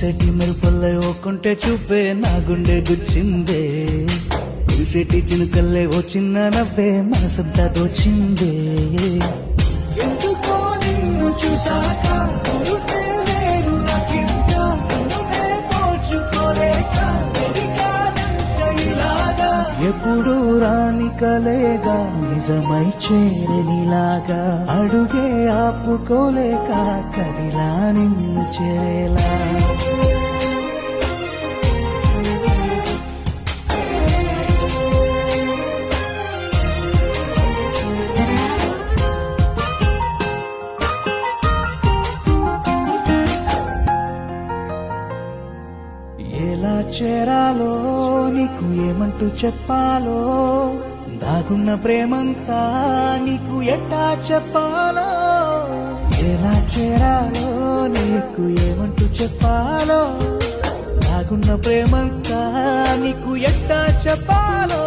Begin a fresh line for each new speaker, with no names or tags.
మెరిసెటి మెరుపల్లే ఓకుంటే చూపే నా గుండె గుచ్చిందే కురిసేటి చినుకల్లే ఓ చిన్న నవ్వే మనసంతా దోచిందే ఎందుకో నిన్ను చూసాక గురుతే లేరు నాకింత నువ్వే పోల్చుకోలేక వెడికానంట ఇలాగా ఎప్పుడు రాని కలేగా నిజమై చేరనిలాగా అడుగే ఆపుకోలేక కదిలా నిన్ను చేరేలా ఎలా చేరాలో నీకు ఏమంటూ చెప్పాలో దాగున్న ప్రేమంతా నీకు ఎట్టా చెప్పాలో ఎలా చేరాలో నీకు ఏమంటూ చెప్పాలో దాగున్న ప్రేమంతా నీకు ఎట్టా చెప్పాలో